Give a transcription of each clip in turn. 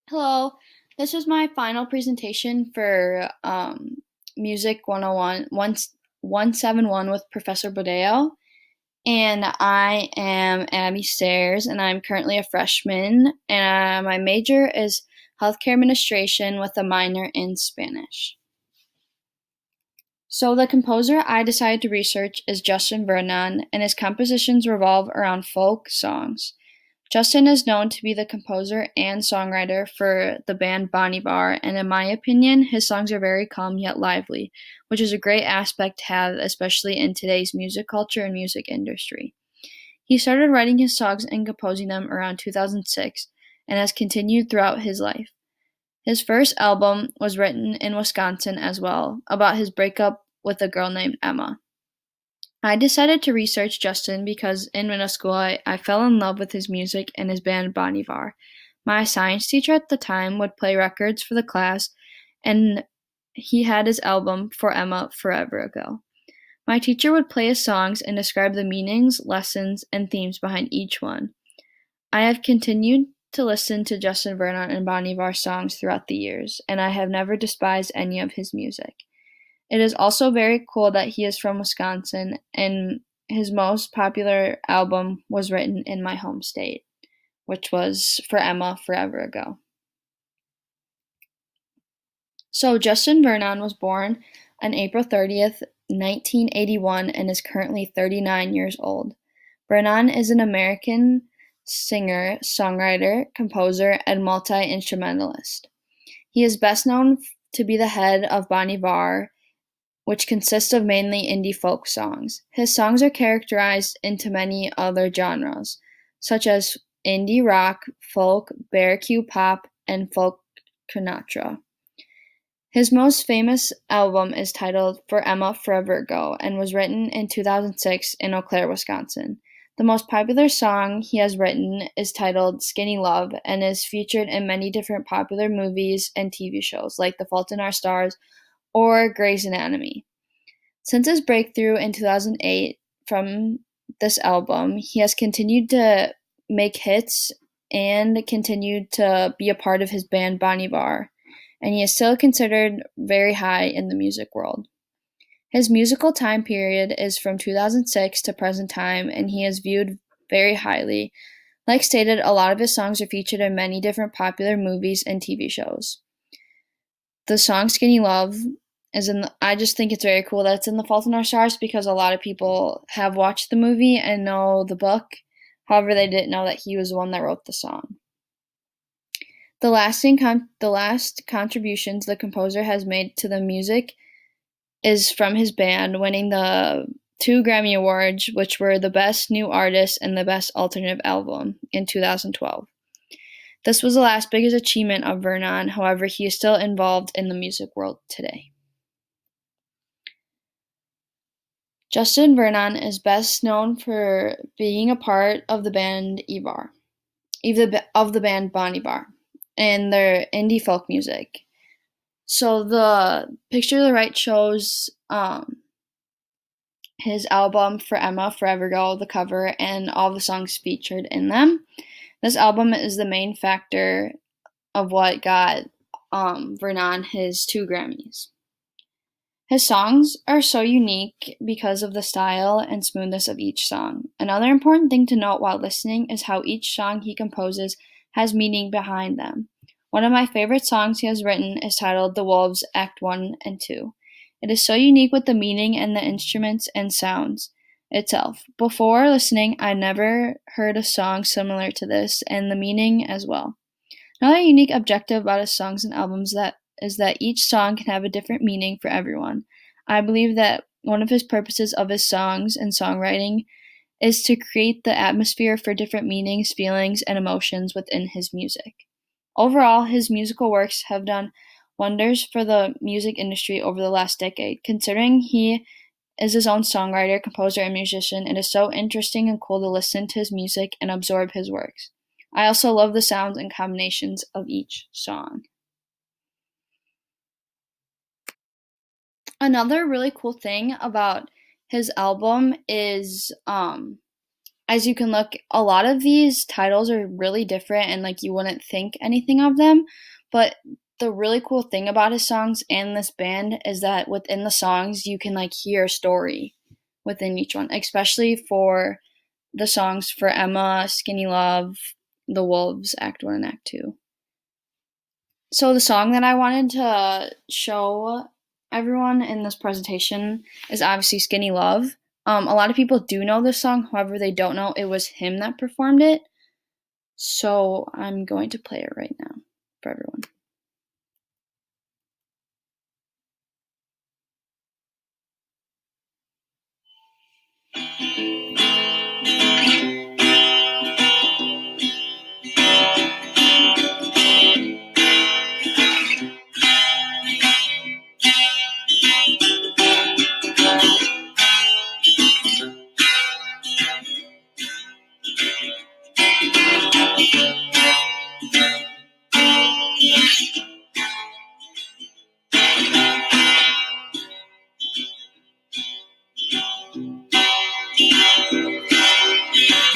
Hello, this is my final presentation for Music 101, 171 with Professor Bodeo. And I am Abby Sayers, and I'm currently a freshman. And my major is healthcare administration with a minor in Spanish. So, the composer I decided to research is Justin Vernon, and his compositions revolve around folk songs. Justin is known to be the composer and songwriter for the band Bon Iver, and in my opinion, his songs are very calm yet lively, which is a great aspect to have, especially in today's music culture and music industry. He started writing his songs and composing them around 2006 and has continued throughout his life. His first album was written in Wisconsin as well, about his breakup with a girl named Emma. I decided to research Justin because in middle school I fell in love with his music and his band Bon Iver. My science teacher at the time would play records for the class, and he had his album For Emma Forever Ago. My teacher would play his songs and describe the meanings, lessons, and themes behind each one. I have continued to listen to Justin Vernon and Bon Iver songs throughout the years, and I have never despised any of his music. It is also very cool that he is from Wisconsin, and his most popular album was written in my home state, which was For Emma Forever Ago. So, Justin Vernon was born on April 30th, 1981, and is currently 39 years old. Vernon is an American singer, songwriter, composer, and multi instrumentalist. He is best known to be the head of Bon Iver, which consists of mainly indie folk songs. His songs are characterized into many other genres, such as indie rock, folk, barbecue pop, and folk country. His most famous album is titled For Emma Forever Ago and was written in 2006 in Eau Claire, Wisconsin. The most popular song he has written is titled Skinny Love and is featured in many different popular movies and TV shows like The Fault in Our Stars or Grey's Anatomy. Since his breakthrough in 2008 from this album, he has continued to make hits and continued to be a part of his band Bon Iver, and he is still considered very high in the music world. His musical time period is from 2006 to present time, and he is viewed very highly. Like stated, a lot of his songs are featured in many different popular movies and TV shows. The song Skinny Love I just think it's very cool that it's in The Fault in Our Stars because a lot of people have watched the movie and know the book. However, they didn't know that he was the one that wrote the song. The last contributions the composer has made to the music is from his band, winning the 2 Grammy Awards, which were the Best New Artist and the Best Alternative Album in 2012. This was the last biggest achievement of Vernon, however, he is still involved in the music world today. Justin Vernon is best known for being a part of the band Bon Iver, and their indie folk music. So the picture to the right shows his album For Emma Forever Ago, the cover, and all the songs featured in them. This album is the main factor of what got Vernon his 2 Grammys. His songs are so unique because of the style and smoothness of each song. Another important thing to note while listening is how each song he composes has meaning behind them. One of my favorite songs he has written is titled The Wolves, Act 1 and 2. It is so unique with the meaning and the instruments and sounds itself. Before listening, I never heard a song similar to this, and the meaning as well. Another unique objective about his songs and albums is that each song can have a different meaning for everyone. I believe that one of his purposes of his songs and songwriting is to create the atmosphere for different meanings, feelings, and emotions within his music. Overall, his musical works have done wonders for the music industry over the last decade. Considering he is his own songwriter, composer, and musician, it is so interesting and cool to listen to his music and absorb his works. I also love the sounds and combinations of each song. Another really cool thing about his album is as you can look, a lot of these titles are really different and like you wouldn't think anything of them. But the really cool thing about his songs and this band is that within the songs you can like hear a story within each one, especially for the songs for Emma, Skinny Love, The Wolves, Act 1 and Act 2. So the song that I wanted to show everyone in this presentation is obviously Skinny Love. A lot of people do know this song, however, they don't know it was him that performed it. So I'm going to play it right now for everyone.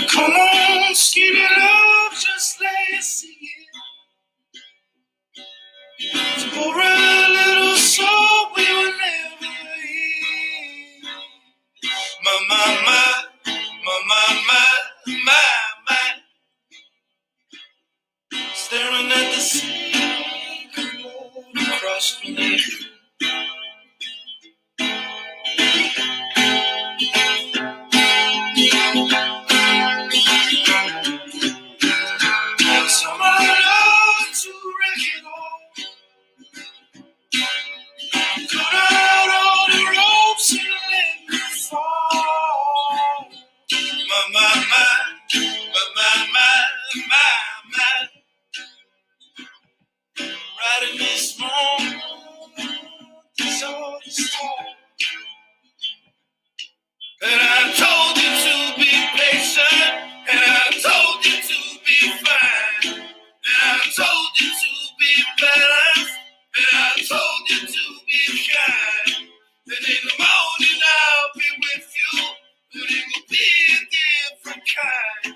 Come on, skinny love, just let us sing it. For a little song we will never hear. My, staring at the sea across the lake. Someone love to wreck it all. Cut out all the ropes and let me fall. My. Right in this moment, it's all this talk. And I told you to be patient, and I told you to be fine, and I told you to be balanced, and I told you to be kind. And in the morning I'll be with you, but it will be a different kind.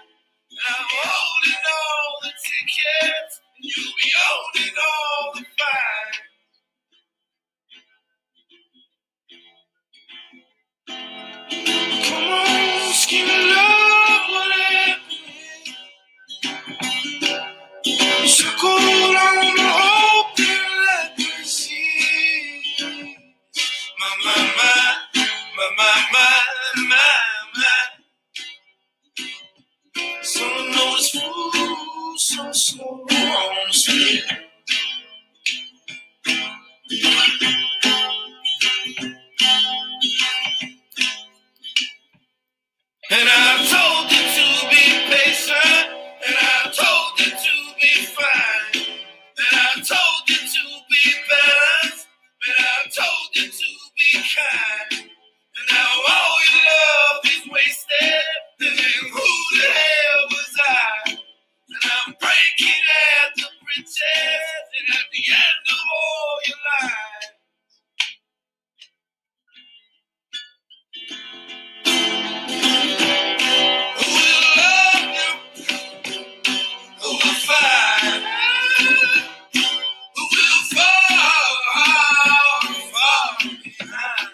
And I'm holding all the tickets, and you'll be holding all the fine. Come on, skinny love, what happened? Circle on the hope and let me see. My. Some notice fools so slow on the street. And I told you to be patient, and I told you to be fine, and I told you to be balanced, and I told you to be kind. And now all your love is wasted, and then who the hell was I? And I'm breaking at the bridges, and at the end of all your lies. Who will love you? Who will find? Who will fall behind?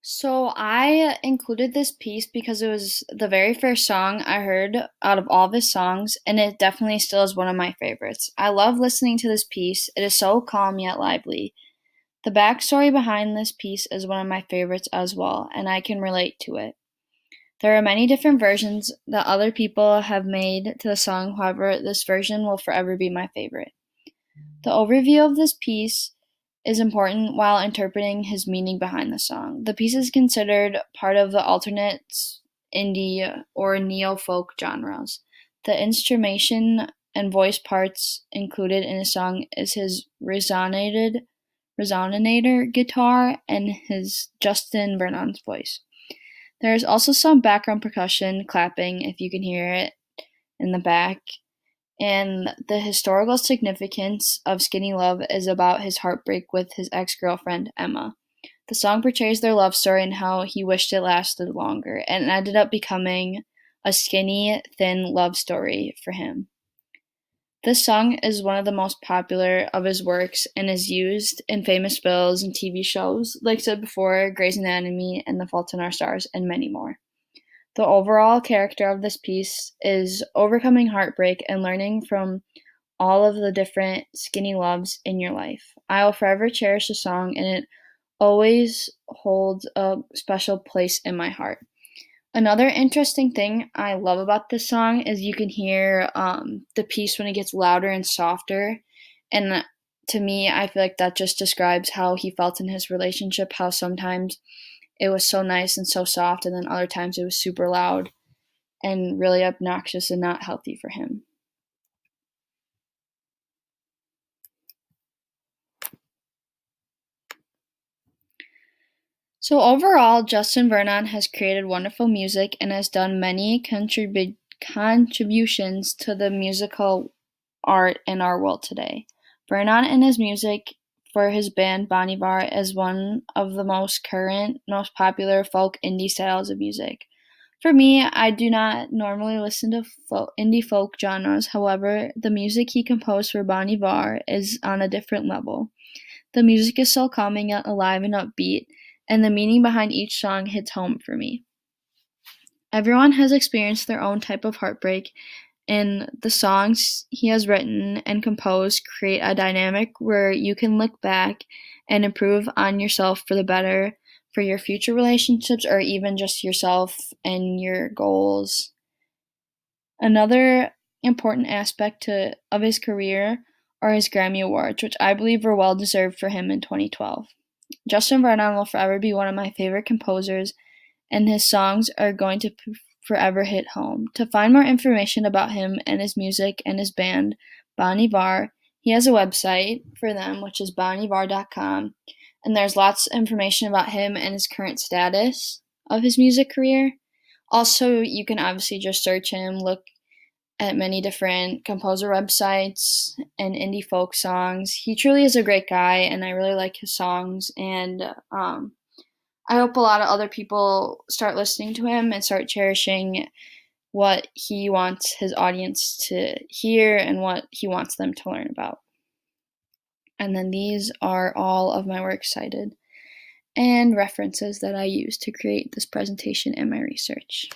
So I included this piece because it was the very first song I heard out of all of his songs, and it definitely still is one of my favorites. I love listening to this piece. It is so calm yet lively. The backstory behind this piece is one of my favorites as well, and I can relate to it. There are many different versions that other people have made to the song, however, this version will forever be my favorite. The overview of this piece is important while interpreting his meaning behind the song. The piece is considered part of the alternate indie or neo-folk genres. The instrumentation and voice parts included in his song is his resonator guitar and his Justin Vernon's voice. There is also some background percussion clapping, if you can hear it in the back. And the historical significance of Skinny Love is about his heartbreak with his ex-girlfriend, Emma. The song portrays their love story and how he wished it lasted longer, and it ended up becoming a skinny, thin love story for him. This song is one of the most popular of his works and is used in famous films and TV shows, like I said before, Grey's Anatomy and The Fault in Our Stars, and many more. The overall character of this piece is overcoming heartbreak and learning from all of the different skinny loves in your life. I will forever cherish the song, and it always holds a special place in my heart. Another interesting thing I love about this song is you can hear the piece when it gets louder and softer. And to me, I feel like that just describes how he felt in his relationship, how sometimes it was so nice and so soft, and then other times it was super loud and really obnoxious and not healthy for him. So overall, Justin Vernon has created wonderful music and has done many contributions to the musical art in our world today. Vernon and his music for his band Bon Iver is one of the most current, most popular folk indie styles of music. For me, I do not normally listen to indie folk genres. However, the music he composed for Bon Iver is on a different level. The music is so calming yet alive and upbeat, and the meaning behind each song hits home for me. Everyone has experienced their own type of heartbreak, and the songs he has written and composed create a dynamic where you can look back and improve on yourself for the better for your future relationships or even just yourself and your goals. Another important aspect of his career are his Grammy Awards, which I believe were well deserved for him in 2012. Justin Vernon will forever be one of my favorite composers, and his songs are going to forever hit home. To find more information about him and his music and his band, Bon Iver, he has a website for them, which is bonivar.com, and there's lots of information about him and his current status of his music career. Also, you can obviously just search him, look at many different composer websites and indie folk songs. He truly is a great guy, and I really like his songs, and I hope a lot of other people start listening to him and start cherishing what he wants his audience to hear and what he wants them to learn about. And then these are all of my works cited and references that I used to create this presentation and my research.